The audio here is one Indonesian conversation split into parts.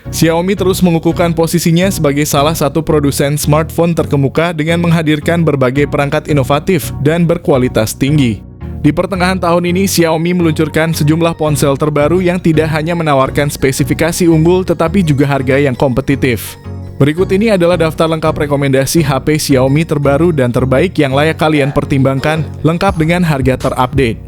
Xiaomi terus mengukuhkan posisinya sebagai salah satu produsen smartphone terkemuka dengan menghadirkan berbagai perangkat inovatif dan berkualitas tinggi. Di pertengahan tahun ini, Xiaomi meluncurkan sejumlah ponsel terbaru yang tidak hanya menawarkan spesifikasi unggul tetapi juga harga yang kompetitif. Berikut ini adalah daftar lengkap rekomendasi HP Xiaomi terbaru dan terbaik yang layak kalian pertimbangkan, lengkap dengan harga terupdate.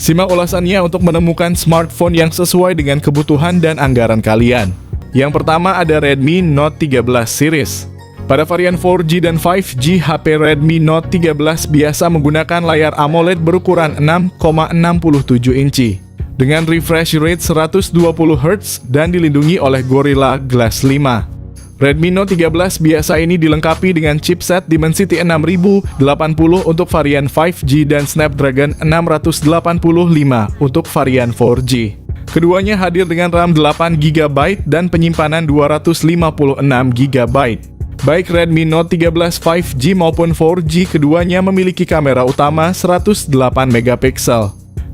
Simak ulasannya untuk menemukan smartphone yang sesuai dengan kebutuhan dan anggaran kalian. Yang pertama ada Redmi Note 13 series. Pada varian 4G dan 5G, HP Redmi Note 13 biasa menggunakan layar AMOLED berukuran 6,67 inci. Dengan refresh rate 120 Hz dan dilindungi oleh Gorilla Glass 5. Redmi Note 13 biasa ini dilengkapi dengan chipset Dimensity 6080 untuk varian 5G dan Snapdragon 685 untuk varian 4G. Keduanya hadir dengan RAM 8GB dan penyimpanan 256GB. Baik Redmi Note 13 5G maupun 4G keduanya memiliki kamera utama 108MP.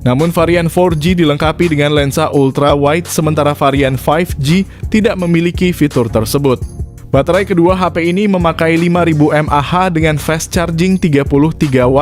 Namun varian 4G dilengkapi dengan lensa ultra wide sementara varian 5G tidak memiliki fitur tersebut. Baterai kedua HP ini memakai 5000 mAh dengan fast charging 33W.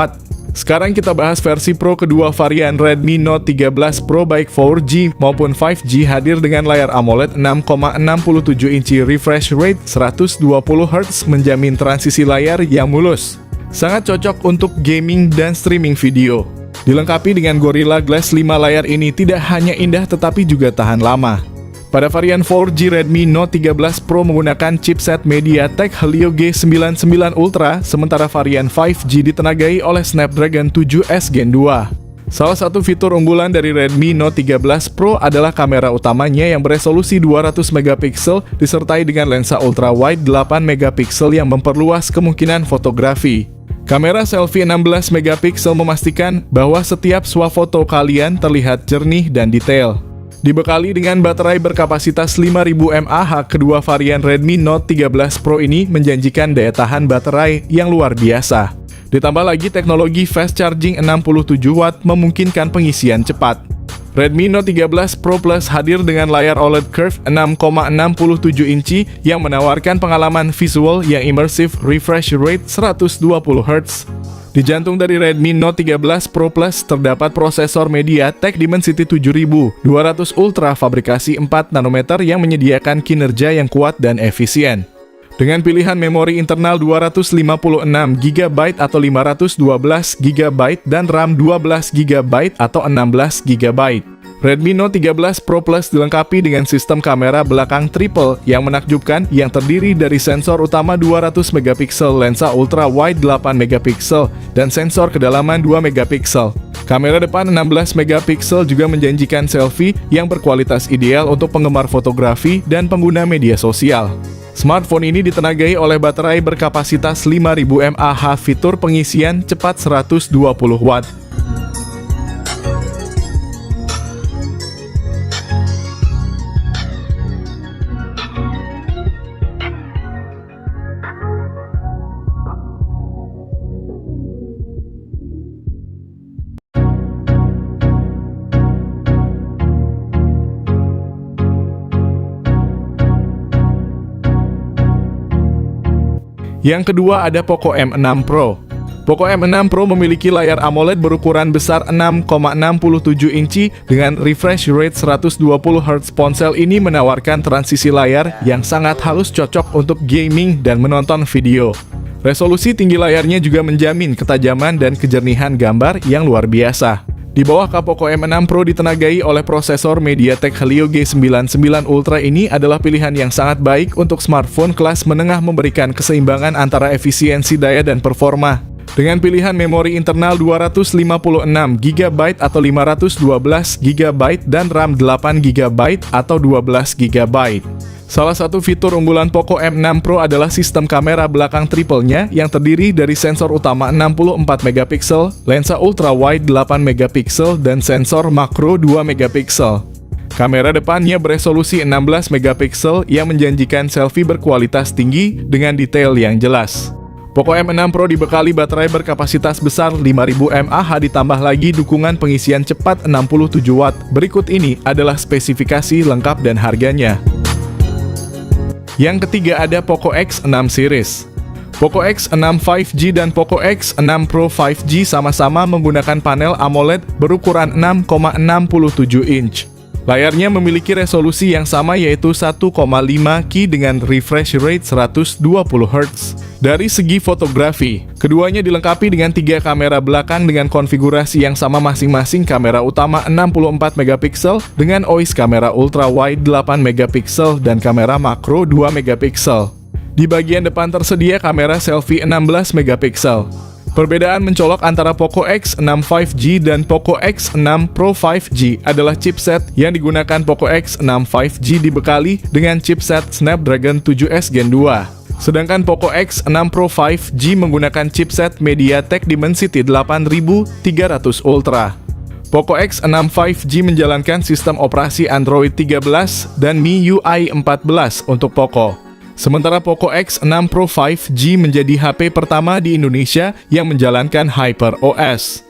Sekarang kita bahas versi Pro kedua varian Redmi Note 13 Pro baik 4G maupun 5G hadir dengan layar AMOLED 6,67 inci refresh rate 120Hz menjamin transisi layar yang mulus. Sangat cocok untuk gaming dan streaming video. Dilengkapi dengan Gorilla Glass 5 layar ini tidak hanya indah tetapi juga tahan lama. Pada varian 4G Redmi Note 13 Pro menggunakan chipset MediaTek Helio G99 Ultra, sementara varian 5G ditenagai oleh Snapdragon 7S Gen 2. Salah satu fitur unggulan dari Redmi Note 13 Pro adalah kamera utamanya yang beresolusi 200MP disertai dengan lensa ultra-wide 8MP yang memperluas kemungkinan fotografi. Kamera selfie 16MP memastikan bahwa setiap swafoto kalian terlihat jernih dan detail. Dibekali dengan baterai berkapasitas 5000 mAh, kedua varian Redmi Note 13 Pro ini menjanjikan daya tahan baterai yang luar biasa. Ditambah lagi teknologi fast charging 67W memungkinkan pengisian cepat. Redmi Note 13 Pro Plus hadir dengan layar OLED Curve 6,67 inci yang menawarkan pengalaman visual yang imersif refresh rate 120Hz. Di jantung dari Redmi Note 13 Pro Plus terdapat prosesor MediaTek Dimensity 7200 Ultra fabrikasi 4 nanometer yang menyediakan kinerja yang kuat dan efisien. Dengan pilihan memori internal 256GB atau 512GB dan RAM 12GB atau 16GB. Redmi Note 13 Pro Plus dilengkapi dengan sistem kamera belakang triple yang menakjubkan yang terdiri dari sensor utama 200MP, lensa ultra wide 8MP, dan sensor kedalaman 2MP. Kamera depan 16MP juga menjanjikan selfie yang berkualitas ideal untuk penggemar fotografi dan pengguna media sosial. Smartphone ini ditenagai oleh baterai berkapasitas 5000 mAh, fitur pengisian cepat 120W. Yang kedua ada Poco M6 Pro. Poco M6 Pro memiliki layar AMOLED berukuran besar 6,67 inci dengan refresh rate 120Hz. Ponsel ini menawarkan transisi layar yang sangat halus, cocok untuk gaming dan menonton video. Resolusi tinggi layarnya juga menjamin ketajaman dan kejernihan gambar yang luar biasa. Di bawah Poco M6 Pro ditenagai oleh prosesor MediaTek Helio G99 Ultra. Ini adalah pilihan yang sangat baik untuk smartphone kelas menengah, memberikan keseimbangan antara efisiensi daya dan performa. Dengan pilihan memori internal 256GB atau 512GB dan RAM 8GB atau 12GB. Salah satu fitur unggulan Poco M6 Pro adalah sistem kamera belakang triple-nya yang terdiri dari sensor utama 64MP, lensa ultra-wide 8MP, dan sensor makro 2MP. Kamera depannya beresolusi 16MP yang menjanjikan selfie berkualitas tinggi dengan detail yang jelas. Poco M6 Pro dibekali baterai berkapasitas besar 5000 mAh ditambah lagi dukungan pengisian cepat 67W. Berikut ini adalah spesifikasi lengkap dan harganya. Yang ketiga ada Poco X6 series. Poco X6 5G dan Poco X6 Pro 5G sama-sama menggunakan panel AMOLED berukuran 6,67 inch. Layarnya memiliki resolusi yang sama yaitu 1,5K dengan refresh rate 120 Hz. Dari segi fotografi, keduanya dilengkapi dengan 3 kamera belakang dengan konfigurasi yang sama masing-masing. Kamera utama 64 megapiksel dengan OIS kamera ultra wide 8 megapiksel dan kamera makro 2 megapiksel. Di bagian depan tersedia kamera selfie 16 megapiksel. Perbedaan mencolok antara Poco X6 5G dan Poco X6 Pro 5G adalah chipset yang digunakan. Poco X6 5G dibekali dengan chipset Snapdragon 7S Gen 2. Sedangkan Poco X6 Pro 5G menggunakan chipset MediaTek Dimensity 8300 Ultra. Poco X6 5G menjalankan sistem operasi Android 13 dan MIUI 14 untuk Poco. Sementara Poco X6 Pro 5G menjadi HP pertama di Indonesia yang menjalankan HyperOS.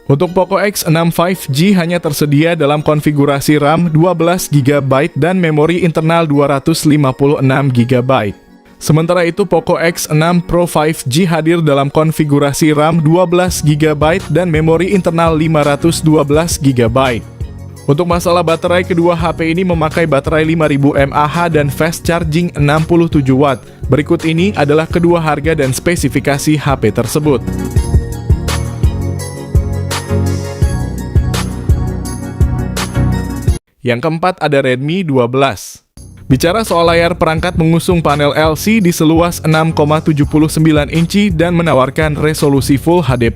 Untuk Poco X6 5G hanya tersedia dalam konfigurasi RAM 12GB dan memori internal 256GB. Sementara itu Poco X6 Pro 5G hadir dalam konfigurasi RAM 12GB dan memori internal 512GB. Untuk masalah baterai, kedua HP ini memakai baterai 5000 mAh dan fast charging 67 Watt. Berikut ini adalah kedua harga dan spesifikasi HP tersebut. Yang keempat ada Redmi 12. Bicara soal layar, perangkat mengusung panel LCD seluas 6,79 inci dan menawarkan resolusi Full HD+.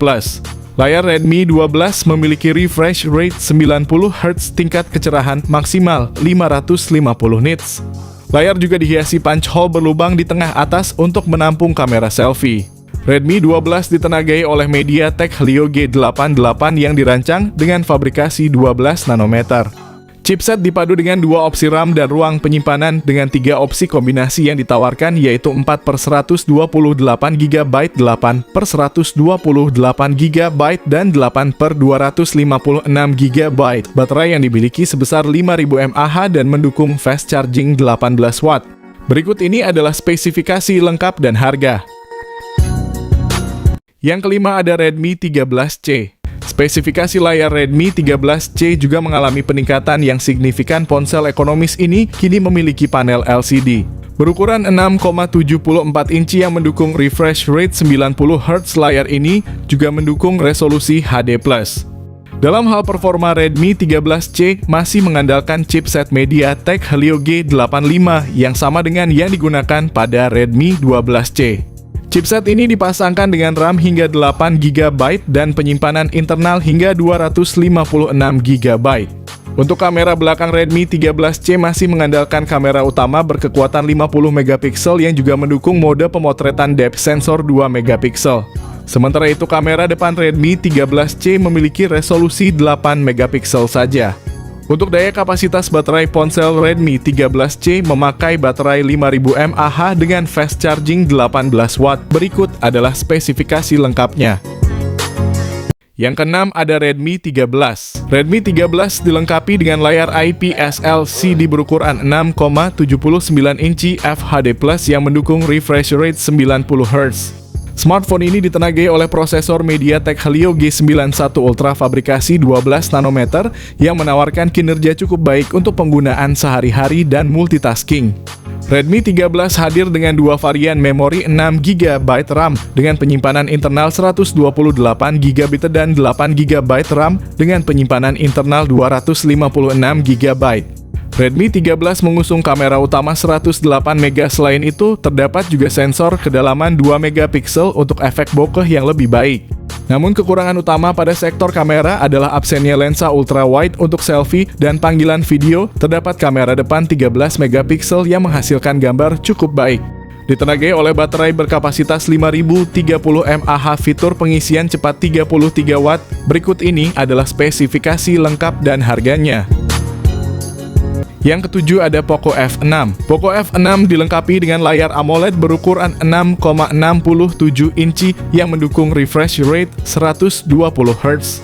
Layar Redmi 12 memiliki refresh rate 90 Hz, tingkat kecerahan maksimal 550 nits. Layar juga dihiasi punch hole berlubang di tengah atas untuk menampung kamera selfie. Redmi 12 ditenagai oleh MediaTek Helio G88 yang dirancang dengan fabrikasi 12 nanometer. Chipset dipadu dengan 2 opsi RAM dan ruang penyimpanan dengan 3 opsi kombinasi yang ditawarkan yaitu 4/128GB, 8/128GB, dan 8/256GB. Baterai yang dimiliki sebesar 5000 mAh dan mendukung fast charging 18 Watt. Berikut ini adalah spesifikasi lengkap dan harga. Yang kelima ada Redmi 13C. Spesifikasi layar Redmi 13C juga mengalami peningkatan yang signifikan. Ponsel ekonomis ini kini memiliki panel LCD berukuran 6,74 inci yang mendukung refresh rate 90 Hz. Layar ini juga mendukung resolusi HD+. Dalam hal performa, Redmi 13C masih mengandalkan chipset MediaTek Helio G85 yang sama dengan yang digunakan pada Redmi 12C. Chipset ini dipasangkan dengan RAM hingga 8GB dan penyimpanan internal hingga 256GB. Untuk kamera belakang, Redmi 13C masih mengandalkan kamera utama berkekuatan 50 megapiksel yang juga mendukung mode pemotretan depth sensor 2 megapiksel. Sementara itu kamera depan Redmi 13C memiliki resolusi 8 megapiksel saja. Untuk daya kapasitas baterai, ponsel Redmi 13C memakai baterai 5000 mAh dengan fast charging 18 Watt. Berikut adalah spesifikasi lengkapnya. Yang keenam ada Redmi 13. Redmi 13 dilengkapi dengan layar IPS LCD berukuran 6,79 inci FHD+ yang mendukung refresh rate 90 Hz. Smartphone ini ditenagai oleh prosesor MediaTek Helio G91 Ultra fabrikasi 12 nanometer yang menawarkan kinerja cukup baik untuk penggunaan sehari-hari dan multitasking. Redmi 13 hadir dengan 2 varian memori 6GB RAM dengan penyimpanan internal 128GB dan 8GB RAM dengan penyimpanan internal 256GB. Redmi 13 mengusung kamera utama 108MP. Selain itu, terdapat juga sensor kedalaman 2MP untuk efek bokeh yang lebih baik. Namun kekurangan utama pada sektor kamera adalah absennya lensa ultra wide untuk selfie dan panggilan video. Terdapat kamera depan 13MP yang menghasilkan gambar cukup baik. Ditenagai oleh baterai berkapasitas 5030 mAh, fitur pengisian cepat 33 Watt. Berikut ini adalah spesifikasi lengkap dan harganya. Yang ketujuh ada Poco F6. Poco F6 dilengkapi dengan layar AMOLED berukuran 6,67 inci yang mendukung refresh rate 120 Hz.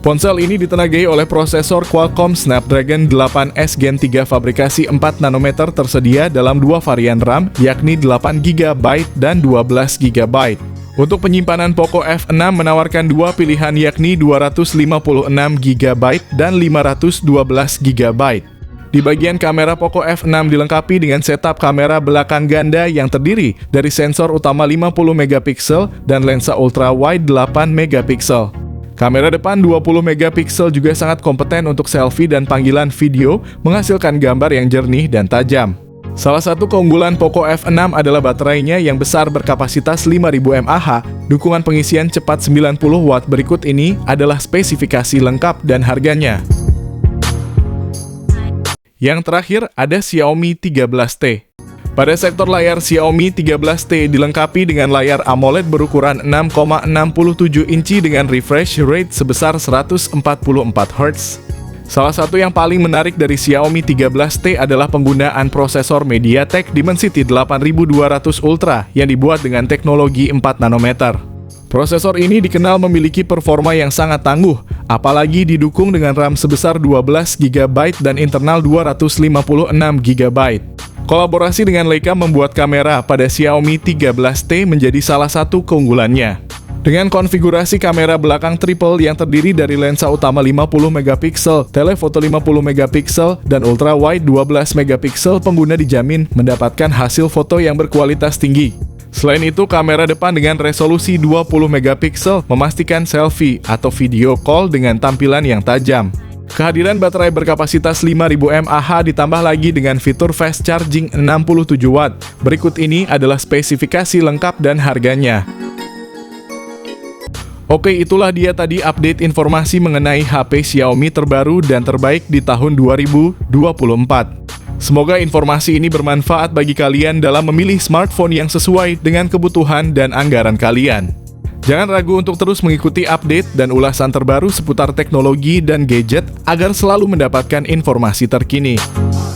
Ponsel ini ditenagai oleh prosesor Qualcomm Snapdragon 8S Gen 3 fabrikasi 4 nanometer tersedia dalam dua varian RAM, yakni 8GB dan 12GB. Untuk penyimpanan Poco F6 menawarkan dua pilihan yakni 256GB dan 512GB. Di bagian kamera, Poco F6 dilengkapi dengan setup kamera belakang ganda yang terdiri dari sensor utama 50MP dan lensa ultra wide 8MP. Kamera depan 20MP juga sangat kompeten untuk selfie dan panggilan video, menghasilkan gambar yang jernih dan tajam. Salah satu keunggulan Poco F6 adalah baterainya yang besar berkapasitas 5000 mAh. Dukungan pengisian cepat 90W. Berikut ini adalah spesifikasi lengkap dan harganya. Yang terakhir ada Xiaomi 13T. Pada sektor layar, Xiaomi 13T dilengkapi dengan layar AMOLED berukuran 6,67 inci dengan refresh rate sebesar 144Hz. Salah satu yang paling menarik dari Xiaomi 13T adalah penggunaan prosesor MediaTek Dimensity 8200 Ultra yang dibuat dengan teknologi 4 nanometer. Prosesor ini dikenal memiliki performa yang sangat tangguh, apalagi didukung dengan RAM sebesar 12GB dan internal 256GB. Kolaborasi dengan Leica membuat kamera pada Xiaomi 13T menjadi salah satu keunggulannya. Dengan konfigurasi kamera belakang triple yang terdiri dari lensa utama 50MP, telefoto 50MP, dan ultra wide 12MP, pengguna dijamin mendapatkan hasil foto yang berkualitas tinggi. Selain itu, kamera depan dengan resolusi 20MP memastikan selfie atau video call dengan tampilan yang tajam. Kehadiran baterai berkapasitas 5000 mAh ditambah lagi dengan fitur fast charging 67W. Berikut ini adalah spesifikasi lengkap dan harganya. Oke, itulah dia tadi update informasi mengenai HP Xiaomi terbaru dan terbaik di tahun 2024. Semoga informasi ini bermanfaat bagi kalian dalam memilih smartphone yang sesuai dengan kebutuhan dan anggaran kalian. Jangan ragu untuk terus mengikuti update dan ulasan terbaru seputar teknologi dan gadget agar selalu mendapatkan informasi terkini.